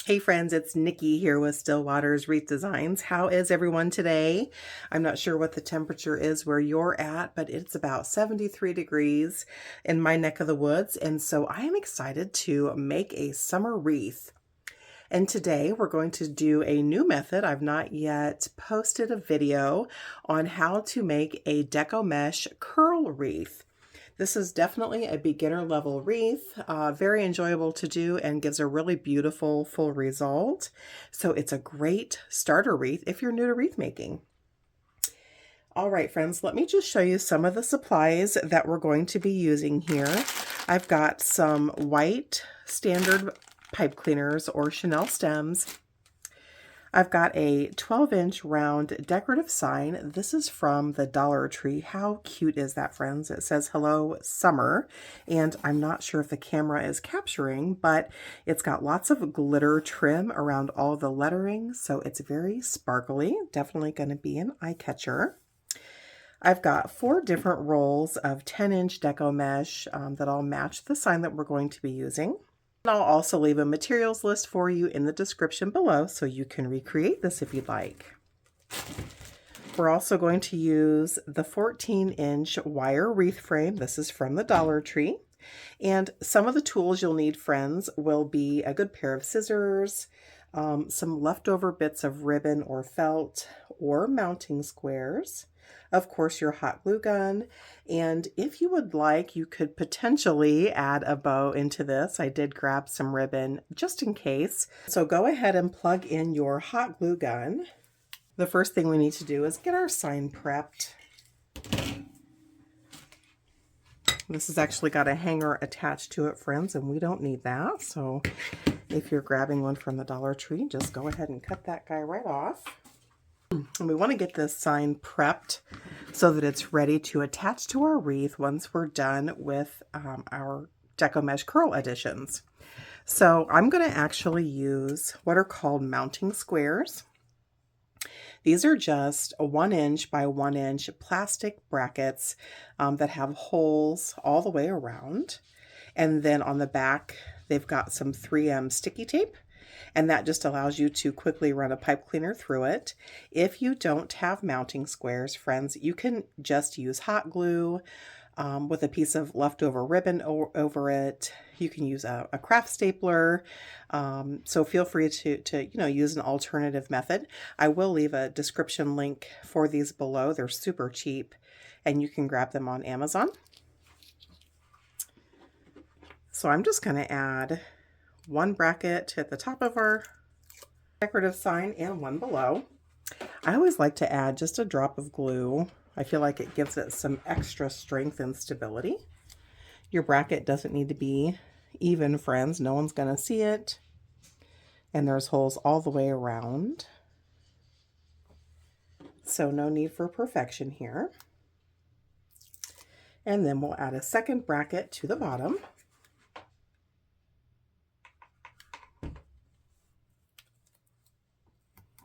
Hey friends, it's Nikki here with Stillwater's Wreath Designs. How is everyone today? I'm not sure what the temperature is where you're at, but it's about 73 degrees in my neck of the woods, and so I am excited to make a summer wreath. And today we're going to do a new method. I've not yet posted a video on how to make a deco mesh curl wreath. This is definitely a beginner level wreath, very enjoyable to do and gives a really beautiful full result. So it's a great starter wreath if you're new to wreath making. All right, friends, let me just show you some of the supplies that we're going to be using here. I've got some white standard pipe cleaners or Chanel stems. I've got a 12-inch round decorative sign. This is from the Dollar Tree. How cute is that, friends? It says, "Hello, Summer," and I'm not sure if the camera is capturing, but it's got lots of glitter trim around all the lettering, so it's very sparkly. Definitely going to be an eye catcher. I've got 4 different rolls of 10-inch deco mesh that all match the sign that we're going to be using. I'll also leave a materials list for you in the description below so you can recreate this if you'd like. We're also going to use the 14-inch wire wreath frame. This is from the Dollar Tree. And some of the tools you'll need, friends, will be a good pair of scissors, some leftover bits of ribbon or felt, or mounting squares. Of course, your hot glue gun, and if you would like, you could potentially add a bow into this. I did grab some ribbon just in case. So go ahead and plug in your hot glue gun. The first thing we need to do is get our sign prepped. This has actually got a hanger attached to it, friends, and we don't need that. So if you're grabbing one from the Dollar Tree, just go ahead and cut that guy right off. And we want to get this sign prepped so that it's ready to attach to our wreath once we're done with our Deco Mesh Curl additions. So I'm going to actually use what are called mounting squares. These are just 1-inch by 1-inch plastic brackets that have holes all the way around. And then on the back, they've got some 3M sticky tape, and that just allows you to quickly run a pipe cleaner through it. If you don't have mounting squares, friends, you can just use hot glue with a piece of leftover ribbon over it. You can use a craft stapler. So feel free to use an alternative method. I will leave a description link for these below. They're super cheap, and you can grab them on Amazon. So I'm just going to add one bracket at the top of our decorative sign and one below. I always like to add just a drop of glue. I feel like it gives it some extra strength and stability. Your bracket doesn't need to be even, friends. No one's going to see it. And there's holes all the way around. So no need for perfection here. And then we'll add a second bracket to the bottom.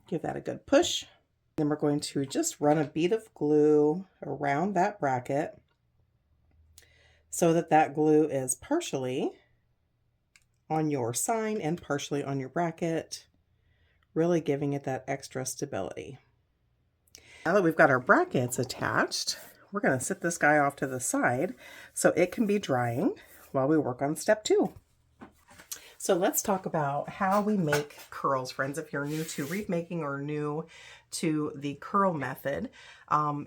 Give that a good push. Then we're going to just run a bead of glue around that bracket so that that glue is partially on your sign and partially on your bracket, really giving it that extra stability. Now that we've got our brackets attached, we're going to sit this guy off to the side so it can be drying while we work on step 2. So let's talk about how we make curls, friends. If you're new to wreath making or new to the curl method,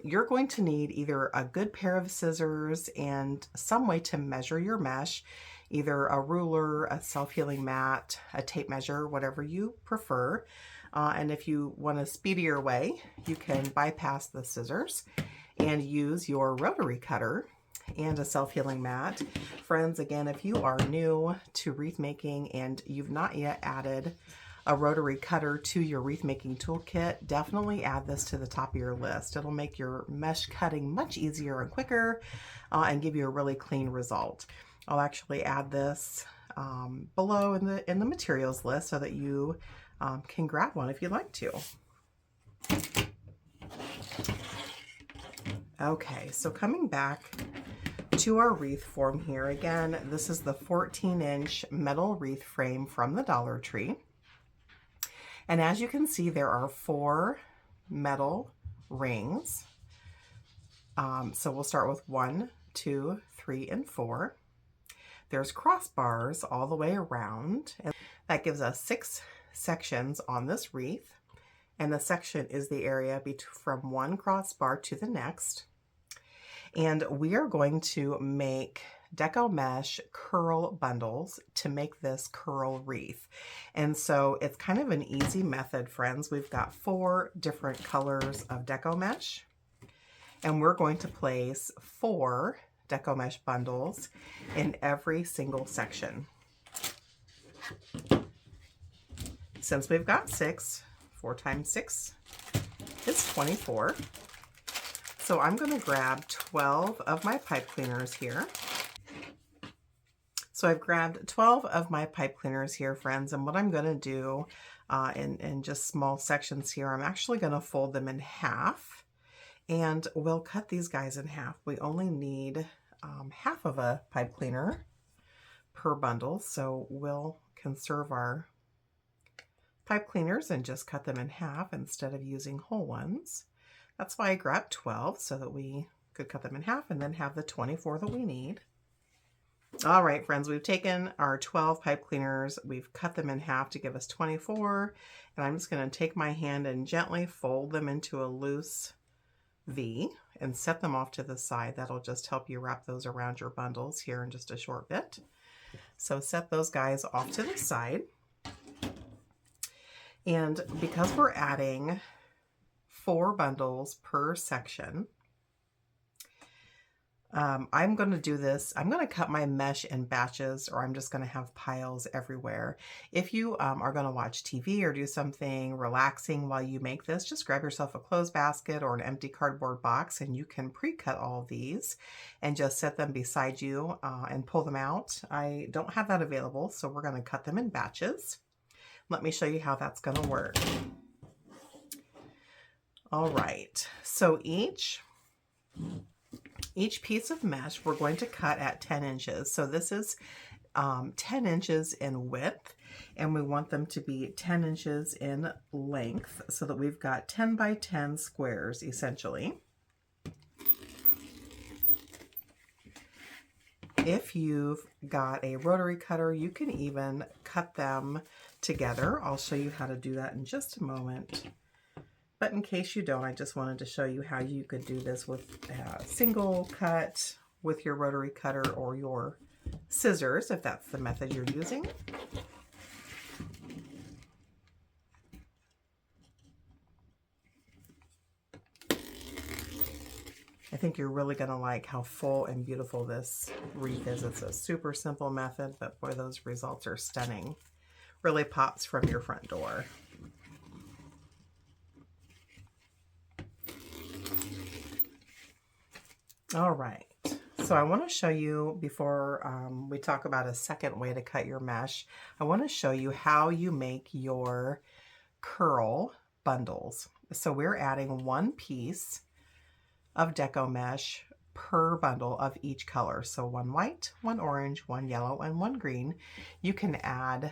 you're going to need either a good pair of scissors and some way to measure your mesh, either a ruler, a self-healing mat, a tape measure, whatever you prefer. And if you want a speedier way, you can bypass the scissors and use your rotary cutter and a self-healing mat. Friends, again, if you are new to wreath making and you've not yet added a rotary cutter to your wreath making toolkit, definitely add this to the top of your list. It'll make your mesh cutting much easier and quicker and give you a really clean result. I'll actually add this below in the materials list so that you can grab one if you'd like to. Okay, so coming back to our wreath form here. Again, this is the 14-inch metal wreath frame from the Dollar Tree. And as you can see, there are 4 metal rings. So we'll start with 1, 2, 3, and 4. There's crossbars all the way around, and that gives us 6 sections on this wreath. And the section is the area from one crossbar to the next. And we are going to make deco mesh curl bundles to make this curl wreath. And so it's kind of an easy method, friends. We've got 4 different colors of deco mesh, and we're going to place 4 deco mesh bundles in every single section. Since we've got 6, 4 times 6 is 24. So I'm going to grab 12 of my pipe cleaners here. So I've grabbed 12 of my pipe cleaners here, friends, and what I'm going to do in just small sections here, I'm actually going to fold them in half, and we'll cut these guys in half. We only need half of a pipe cleaner per bundle, so we'll conserve our pipe cleaners and just cut them in half instead of using whole ones. That's why I grabbed 12, so that we could cut them in half and then have the 24 that we need. All right, friends, we've taken our 12 pipe cleaners, we've cut them in half to give us 24, and I'm just going to take my hand and gently fold them into a loose V and set them off to the side. That'll just help you wrap those around your bundles here in just a short bit. So set those guys off to the side. And because we're adding 4 bundles per section, I'm going to do this. I'm going to cut my mesh in batches, or I'm just going to have piles everywhere. If you are going to watch TV or do something relaxing while you make this, just grab yourself a clothes basket or an empty cardboard box, and you can pre-cut all of these and just set them beside you and pull them out. I don't have that available, so we're going to cut them in batches. Let me show you how that's going to work. All right, so each piece of mesh we're going to cut at 10 inches. So this is 10 inches in width, and we want them to be 10 inches in length, so that we've got 10 by 10 squares essentially. If you've got a rotary cutter, you can even cut them together. I'll show you how to do that in just a moment. But in case you don't, I just wanted to show you how you could do this with a single cut with your rotary cutter or your scissors, if that's the method you're using. I think you're really going to like how full and beautiful this wreath is. It's a super simple method, but boy, those results are stunning. Really pops from your front door. All right, so I want to show you, before we talk about a second way to cut your mesh, I want to show you how you make your curl bundles. So we're adding 1 piece of deco mesh per bundle of each color. So 1 white, 1 orange, 1 yellow, and 1 green. You can add,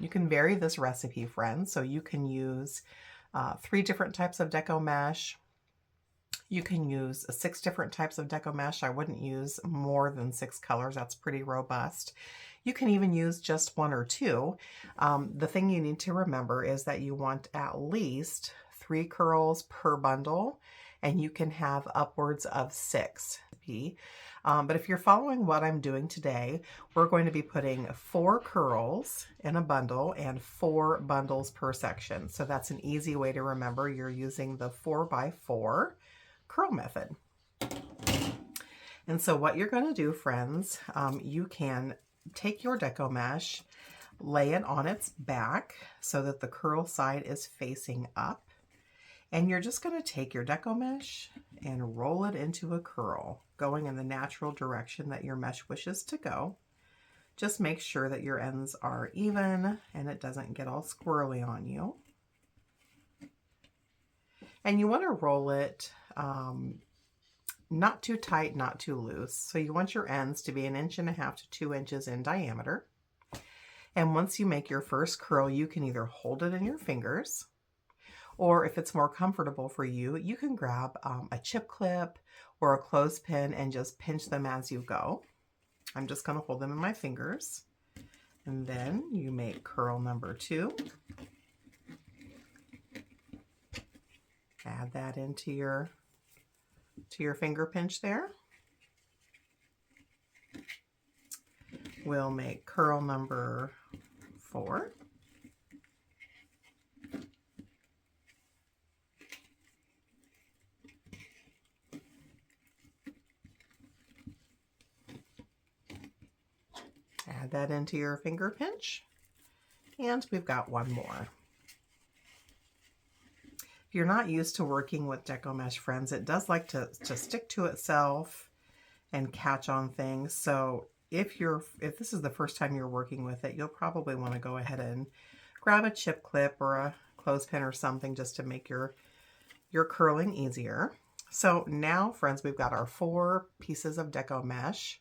you can vary this recipe, friends. So you can use 3 different types of deco mesh. You can use 6 different types of deco mesh. I wouldn't use more than 6 colors. That's pretty robust. You can even use just 1 or 2. The thing you need to remember is that you want at least 3 curls per bundle, and you can have upwards of 6. But if you're following what I'm doing today, we're going to be putting 4 curls in a bundle and 4 bundles per section. So that's an easy way to remember. You're using the 4x4 curl method. And so what you're going to do, friends, you can take your deco mesh, lay it on its back so that the curl side is facing up, and you're just going to take your deco mesh and roll it into a curl, going in the natural direction that your mesh wishes to go. Just make sure that your ends are even and it doesn't get all squirrely on you. And you want to roll it not too tight, not too loose. So you want your ends to be 1.5 to 2 inches in diameter. And once you make your first curl, you can either hold it in your fingers, or if it's more comfortable for you, you can grab a chip clip or a clothespin and just pinch them as you go. I'm just going to hold them in my fingers. And then you make curl number 2. Add that into your finger pinch there. We'll make curl number 4. Add that into your finger pinch. And we've got one more. If you're not used to working with Deco Mesh, friends, it does like to stick to itself and catch on things. So if this is the first time you're working with it, you'll probably want to go ahead and grab a chip clip or a clothespin or something just to make your curling easier. So now, friends, we've got our 4 pieces of Deco Mesh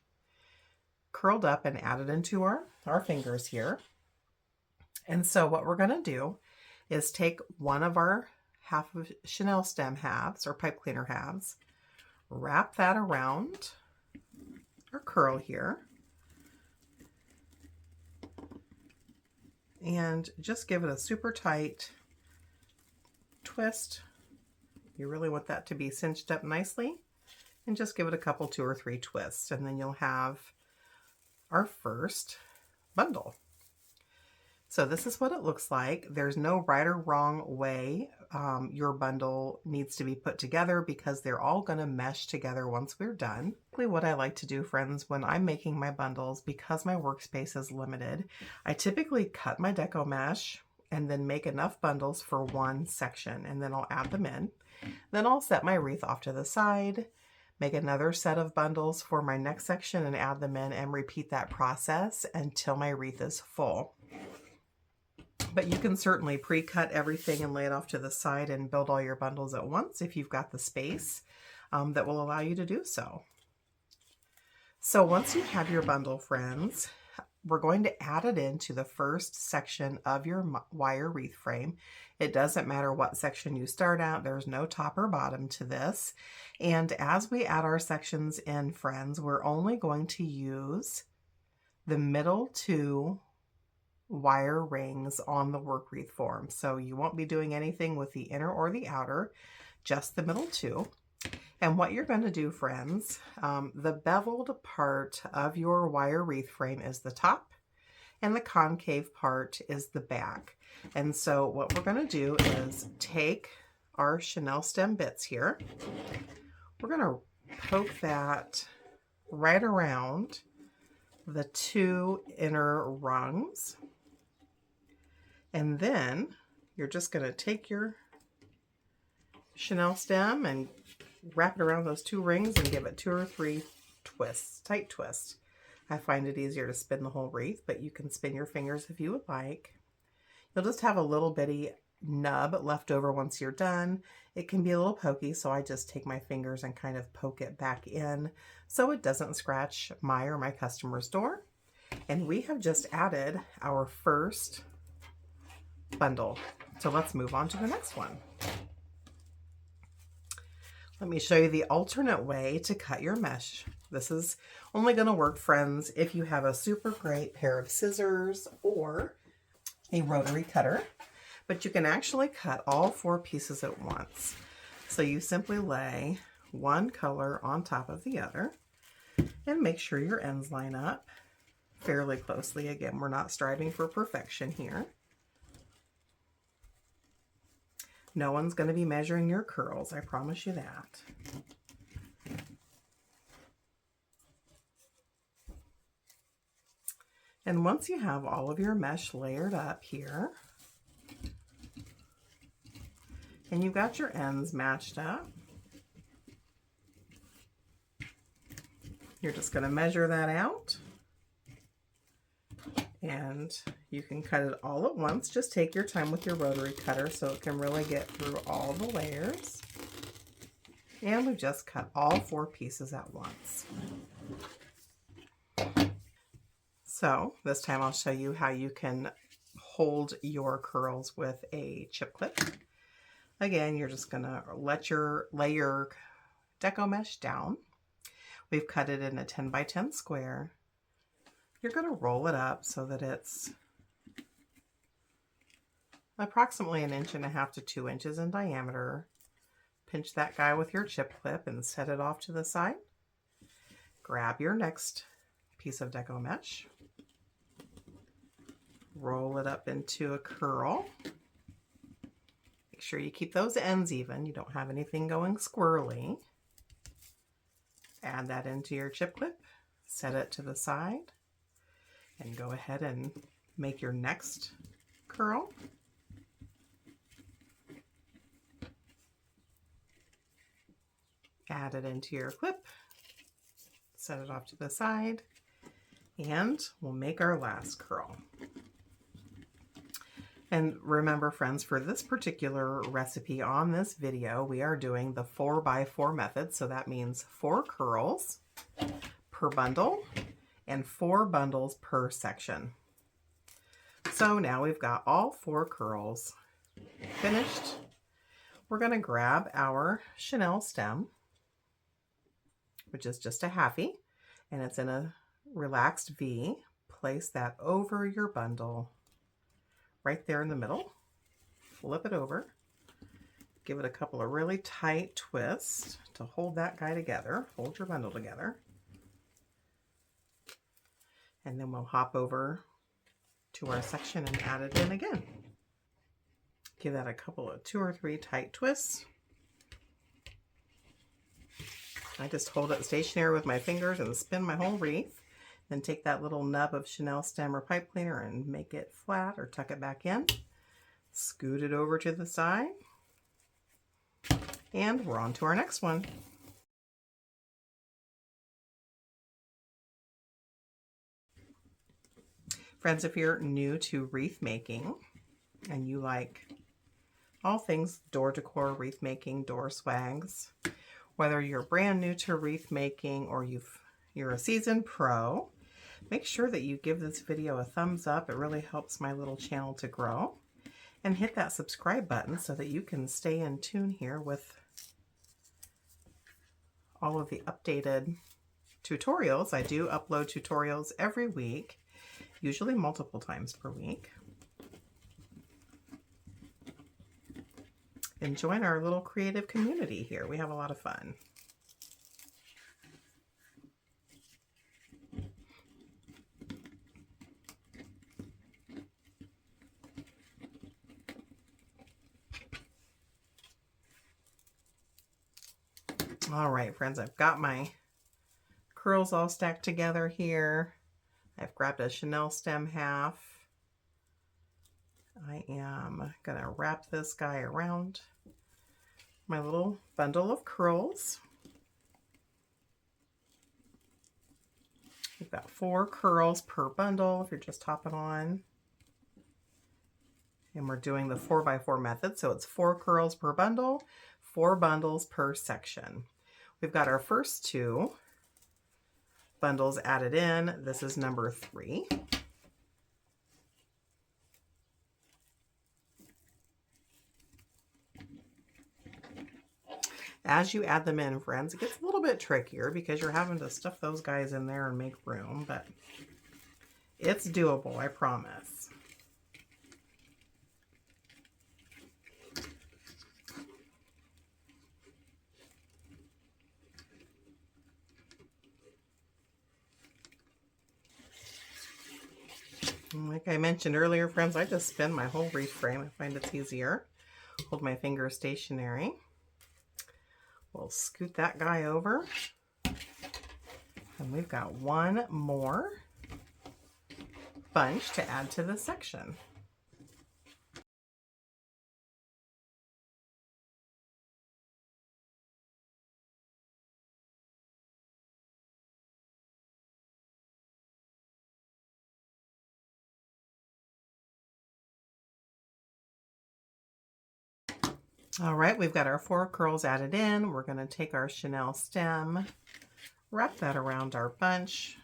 curled up and added into our fingers here. And so what we're going to do is take one of our half of Chanel stem halves or pipe cleaner halves, wrap that around our curl here, and just give it a super tight twist. You really want that to be cinched up nicely, and just give it a couple, 2 or 3 twists, and then you'll have our first bundle. So this is what it looks like. There's no right or wrong way your bundle needs to be put together because they're all going to mesh together once we're done. What I like to do, friends, when I'm making my bundles, because my workspace is limited, I typically cut my Deco Mesh and then make enough bundles for one section, and then I'll add them in. Then I'll set my wreath off to the side, make another set of bundles for my next section and add them in, and repeat that process until my wreath is full. But you can certainly pre-cut everything and lay it off to the side and build all your bundles at once if you've got the space that will allow you to do so. So once you have your bundle, friends, we're going to add it into the first section of your wire wreath frame. It doesn't matter what section you start at. There's no top or bottom to this. And as we add our sections in, friends, we're only going to use the middle 2 wire rings on the work wreath form. So you won't be doing anything with the inner or the outer, just the middle 2. And what you're going to do, friends, the beveled part of your wire wreath frame is the top, and the concave part is the back. And so what we're going to do is take our Chanel stem bits here. We're going to poke that right around the 2 inner rungs. And then you're just going to take your Chanel stem and wrap it around those 2 rings and give it 2 or 3 twists, tight twists. I find it easier to spin the whole wreath, but you can spin your fingers if you would like. You'll just have a little bitty nub left over once you're done. It can be a little pokey, so I just take my fingers and kind of poke it back in so it doesn't scratch my or my customer's door. And we have just added our first bundle. So let's move on to the next one. Let me show you the alternate way to cut your mesh. This is only going to work, friends, if you have a super great pair of scissors or a rotary cutter, but you can actually cut all 4 pieces at once. So you simply lay one color on top of the other and make sure your ends line up fairly closely. Again, we're not striving for perfection here. No one's going to be measuring your curls, I promise you that. And once you have all of your mesh layered up here, and you've got your ends matched up, you're just going to measure that out. And you can cut it all at once. Just take your time with your rotary cutter so it can really get through all the layers. And we've just cut all 4 pieces at once. So this time I'll show you how you can hold your curls with a chip clip. Again, you're just gonna lay your deco mesh down. We've cut it in a 10 by 10 square. You're gonna roll it up so that it's approximately 1.5 to 2 inches in diameter. Pinch that guy with your chip clip and set it off to the side. Grab your next piece of deco mesh. Roll it up into a curl. Make sure you keep those ends even. You don't have anything going squirrely. Add that into your chip clip. Set it to the side. And go ahead and make your next curl. Add it into your clip, set it off to the side, and we'll make our last curl. And remember, friends, for this particular recipe on this video, we are doing the 4x4 method. So that means 4 curls per bundle and 4 bundles per section. So now we've got all 4 curls finished. We're going to grab our chenille stem, which is just a halfie, and it's in a relaxed V. Place that over your bundle, right there in the middle. Flip it over. Give it a couple of really tight twists to hold that guy together. Hold your bundle together. And then we'll hop over to our section and add it in again. Give that a couple of 2 or 3 tight twists. I just hold it stationary with my fingers and spin my whole wreath. Then take that little nub of chenille stem or pipe cleaner and make it flat or tuck it back in. Scoot it over to the side. And we're on to our next one. Friends, if you're new to wreath making and you like all things door decor, wreath making, door swags, whether you're brand new to wreath making or you're a seasoned pro, make sure that you give this video a thumbs up. It really helps my little channel to grow. And hit that subscribe button so that you can stay in tune here with all of the updated tutorials. I do upload tutorials every week, usually multiple times per week. And join our little creative community here. We have a lot of fun. All right, friends, I've got my curls all stacked together here. I've grabbed a chenille stem half. I am gonna wrap this guy around my little bundle of curls. We've got 4 curls per bundle if you're just hopping on. And we're doing the 4x4 method, so it's 4 curls per bundle, 4 bundles per section. We've got our first 2 bundles added in. This is number 3. As you add them in, friends, it gets a little bit trickier because you're having to stuff those guys in there and make room, but it's doable, I promise. Like I mentioned earlier, friends, I just spin my whole wreath frame. I find it's easier. Hold my finger stationary. We'll scoot that guy over. And we've got one more bunch to add to the section. All right, we've got our 4 curls added in. We're going to take our chenille stem, wrap that around our bunch,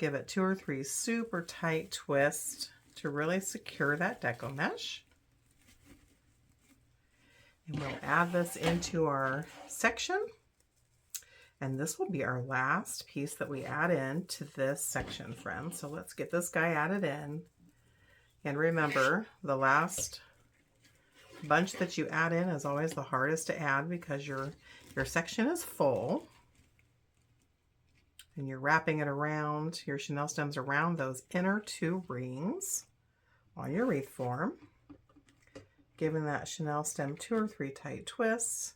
give it 2 or 3 super tight twists to really secure that deco mesh. And we'll add this into our section. And this will be our last piece that we add in to this section, friends. So let's get this guy added in. And remember, the last bunch that you add in is always the hardest to add because your section is full. And you're wrapping it around, your chenille stems around those inner 2 rings on your wreath form. Giving that chenille stem 2 or 3 tight twists.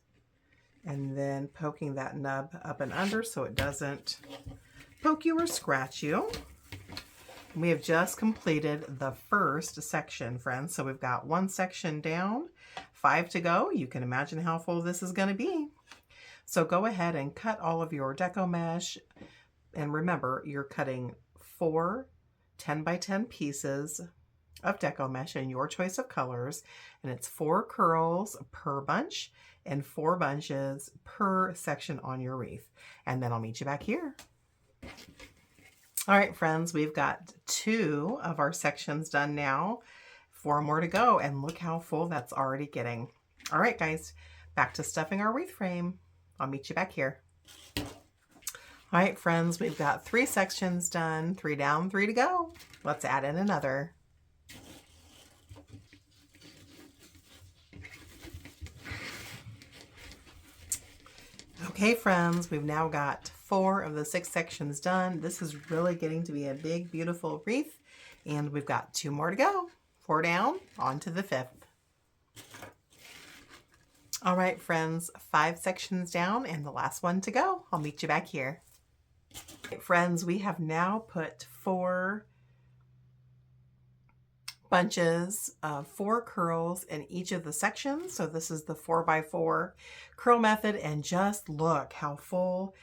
And then poking that nub up and under so it doesn't poke you or scratch you. We have just completed the first section, friends. So we've got 1 section down, 5 to go. You can imagine how full this is going to be. So go ahead and cut all of your deco mesh. And remember, you're cutting 4 10 by 10 pieces of deco mesh in your choice of colors. And it's 4 curls per bunch and 4 bunches per section on your wreath. And then I'll meet you back here. All right, friends, we've got 2 of our sections done now. 4 more to go, and look how full that's already getting. All right, guys, back to stuffing our wreath frame. I'll meet you back here. All right, friends, we've got 3 sections done, 3 down, 3 to go. Let's add in another. Okay, friends, we've now got 4 of the 6 sections done. This is really getting to be a big, beautiful wreath, and we've got 2 more to go. 4 down, on to the 5th. All right, friends, 5 sections down and the last one to go. I'll meet you back here. Okay, friends, we have now put 4 bunches of 4 curls in each of the sections. So this is the 4x4 curl method, and just look how full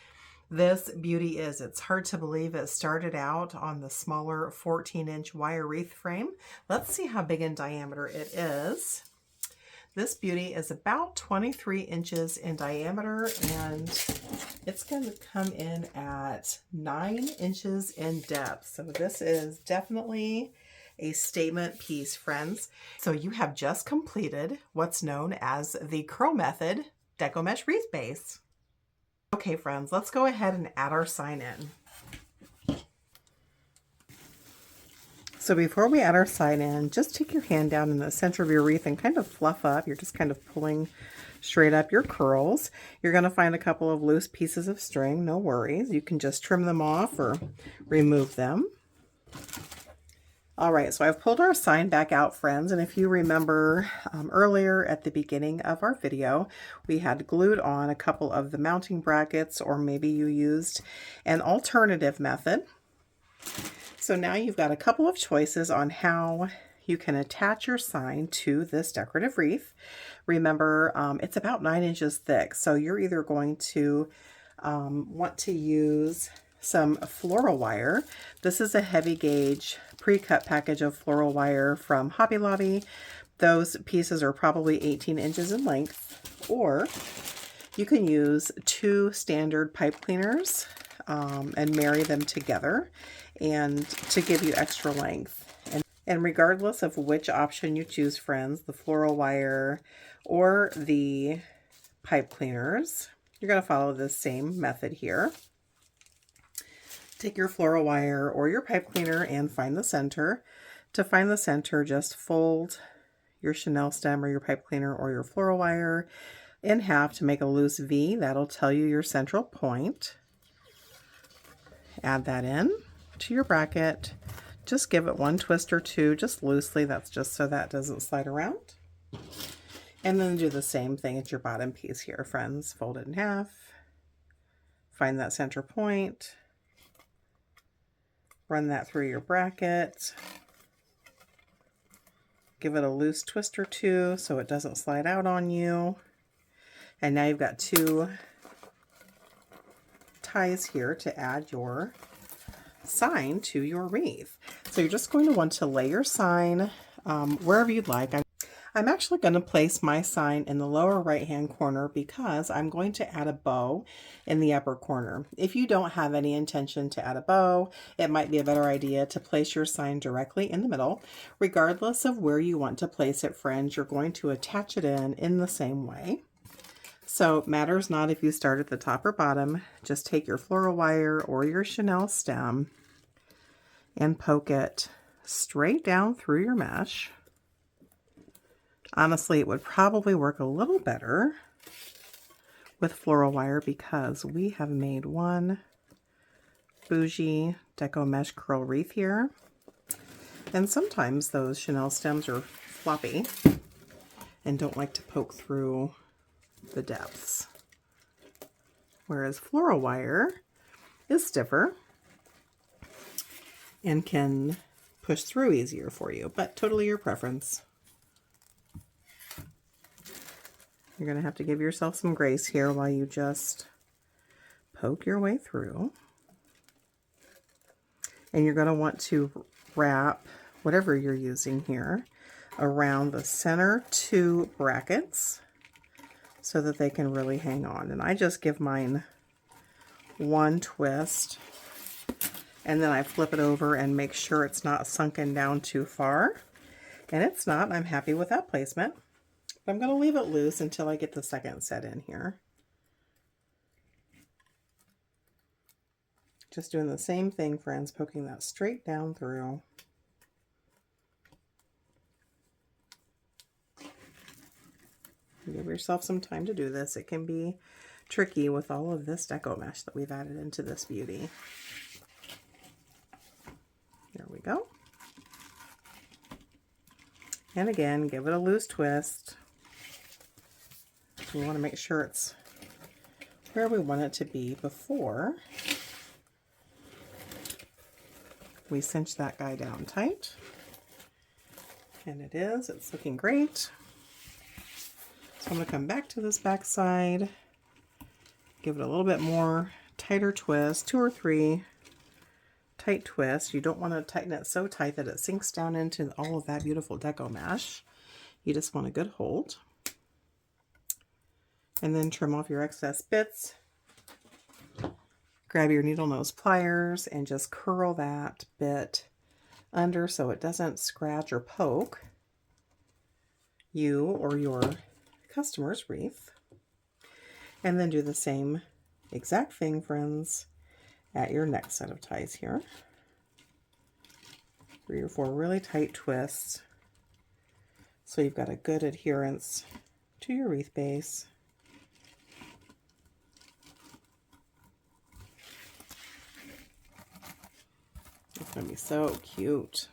this beauty is. It's hard to believe it started out on the smaller 14-inch wire wreath frame. Let's see how big in diameter it is. This beauty is about 23 inches in diameter, and it's going to come in at 9 inches in depth. So this is definitely a statement piece, friends. So you have just completed what's known as the curl method deco mesh wreath base. Okay, friends, let's go ahead and add our sign in. So before we add our sign in, just take your hand down in the center of your wreath and kind of fluff up. You're just kind of pulling straight up your curls. You're going to find a couple of loose pieces of string. No worries. You can just trim them off or remove them. All right, so I've pulled our sign back out, friends, and if you remember earlier at the beginning of our video, we had glued on a couple of the mounting brackets, or maybe you used an alternative method. So now you've got a couple of choices on how you can attach your sign to this decorative wreath. Remember, it's about 9 inches thick, so you're either going to want to use some floral wire. This is a heavy gauge pre-cut package of floral wire from Hobby Lobby. Those pieces are probably 18 inches in length, or you can use 2 standard pipe cleaners and marry them together and to give you extra length. And regardless of which option you choose, friends, the floral wire or the pipe cleaners, you're going to follow the same method here. Take your floral wire or your pipe cleaner and find the center. To find the center, just fold your chenille stem or your pipe cleaner or your floral wire in half to make a loose V. That'll tell you your central point. Add that in to your bracket. Just give it 1 twist or 2, just loosely. That's just so that doesn't slide around. And then do the same thing at your bottom piece here, friends. Fold it in half. Find that center point. Run that through your bracket. Give it a loose twist or 2 so it doesn't slide out on you. And now you've got 2 ties here to add your sign to your wreath. So you're just going to want to lay your sign wherever you'd like. I'm actually going to place my sign in the lower right hand corner because I'm going to add a bow in the upper corner. If you don't have any intention to add a bow, it might be a better idea to place your sign directly in the middle. Regardless of where you want to place it, friends, you're going to attach it in the same way. So it matters not if you start at the top or bottom. Just take your floral wire or your chenille stem and poke it straight down through your mesh. Honestly, it would probably work a little better with floral wire because we have made one bougie deco mesh curl wreath here. And sometimes those chenille stems are floppy and don't like to poke through the depths. Whereas floral wire is stiffer and can push through easier for you, but totally your preference. You're going to have to give yourself some grace here while you just poke your way through. And you're going to want to wrap whatever you're using here around the center two brackets so that they can really hang on. And I just give mine one twist, and then I flip it over and make sure it's not sunken down too far. And it's not. I'm happy with that placement. But I'm going to leave it loose until I get the second set in here. Just doing the same thing, friends, poking that straight down through. Give yourself some time to do this. It can be tricky with all of this deco mesh that we've added into this beauty. There we go. And again, give it a loose twist. We want to make sure it's where we want it to be before we cinch that guy down tight. And it is. It's looking great. So I'm going to come back to this back side, give it a little bit more tighter twist, 2 or 3 tight twists. You don't want to tighten it so tight that it sinks down into all of that beautiful deco mesh. You just want a good hold. And then trim off your excess bits. Grab your needle nose pliers and just curl that bit under so it doesn't scratch or poke you or your customer's wreath. And then do the same exact thing, friends, at your next set of ties here. 3 or 4 really tight twists so you've got a good adherence to your wreath base. It's going to be so cute.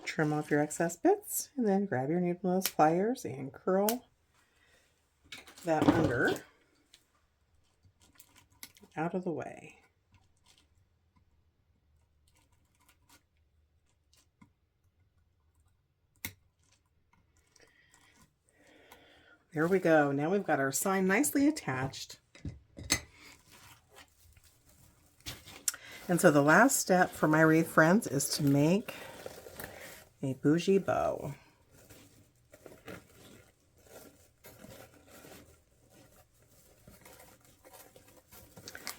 Trim off your excess bits and then grab your needle nose pliers and curl that under out of the way. There we go. Now we've got our sign nicely attached. And so the last step for my wreath, friends, is to make a bougie bow.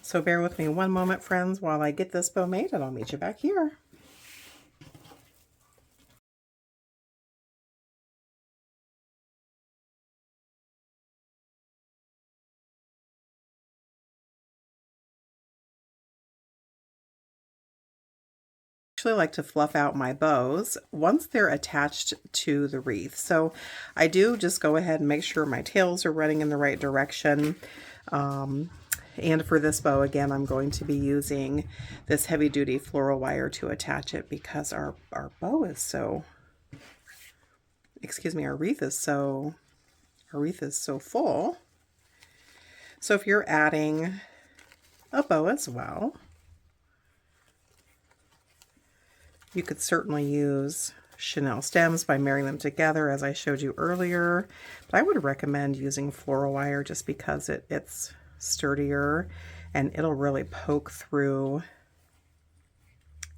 So bear with me one moment, friends, while I get this bow made, and I'll meet you back here. Like to fluff out my bows once they're attached to the wreath. So I do just go ahead and make sure my tails are running in the right direction. And for this bow, again, I'm going to be using this heavy duty floral wire to attach it because our bow is so, excuse me, our wreath is so full. So if you're adding a bow as well, you could certainly use chenille stems by marrying them together as I showed you earlier, but I would recommend using floral wire just because it's sturdier and it'll really poke through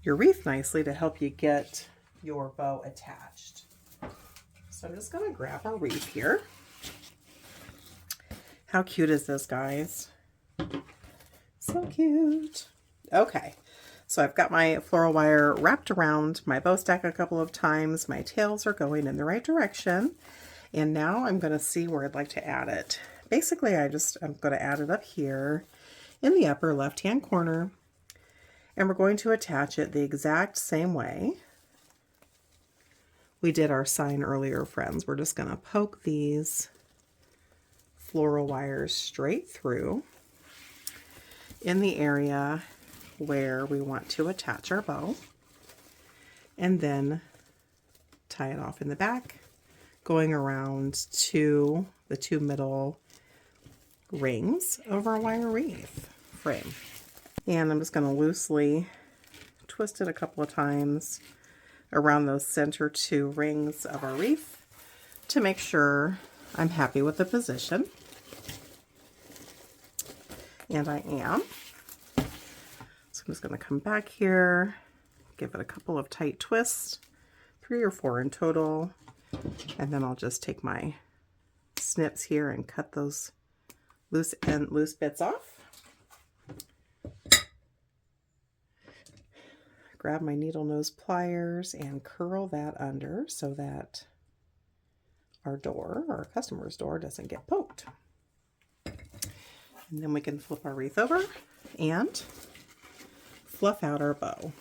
your wreath nicely to help you get your bow attached. So I'm just going to grab our wreath here. How cute is this, guys? So cute. Okay, so I've got my floral wire wrapped around my bow stack a couple of times. My tails are going in the right direction. And now I'm going to see where I'd like to add it. Basically, I'm going to add it up here in the upper left-hand corner. And we're going to attach it the exact same way we did our sign earlier, friends. We're just going to poke these floral wires straight through in the area where we want to attach our bow, and then tie it off in the back, going around to the two middle rings of our wire wreath frame. And I'm just going to loosely twist it a couple of times around those center two rings of our wreath to make sure I'm happy with the position. And I am. So I'm just going to come back here, give it a couple of tight twists, 3 or 4 in total, and then I'll just take my snips here and cut those loose bits off. Grab my needle nose pliers and curl that under so that our customer's door doesn't get poked. And then we can flip our wreath over and fluff out our bow.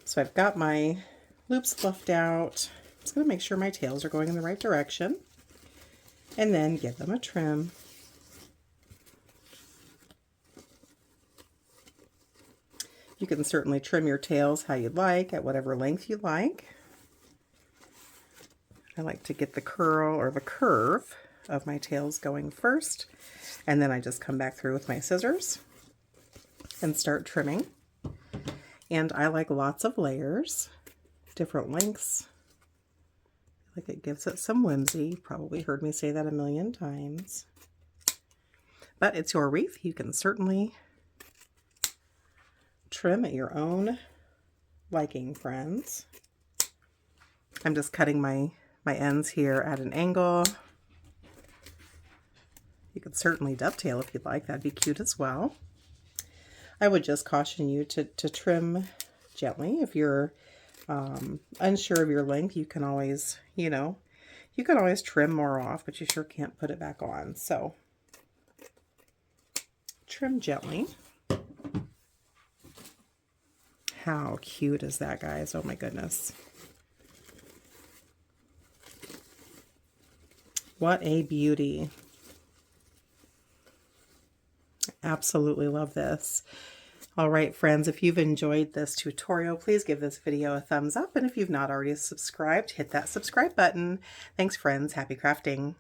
So I've got my loops fluffed out. I'm just going to make sure my tails are going in the right direction and then give them a trim. You can certainly trim your tails how you'd like, at whatever length you like. I like to get the curl or the curve of my tails going first, and then I just come back through with my scissors and start trimming. And I like lots of layers, different lengths. I like it gives it some whimsy. You've probably heard me say that a million times. But it's your wreath. You can certainly trim at your own liking, friends. I'm just cutting my ends here at an angle. You could certainly dovetail if you'd like. That'd be cute as well. I would just caution you to trim gently. If you're unsure of your length, you can always, you can always trim more off, but you sure can't put it back on. So trim gently. How cute is that, guys? Oh my goodness. What a beauty. Absolutely love this. All right, friends, if you've enjoyed this tutorial, please give this video a thumbs up. And if you've not already subscribed, hit that subscribe button. Thanks, friends. Happy crafting.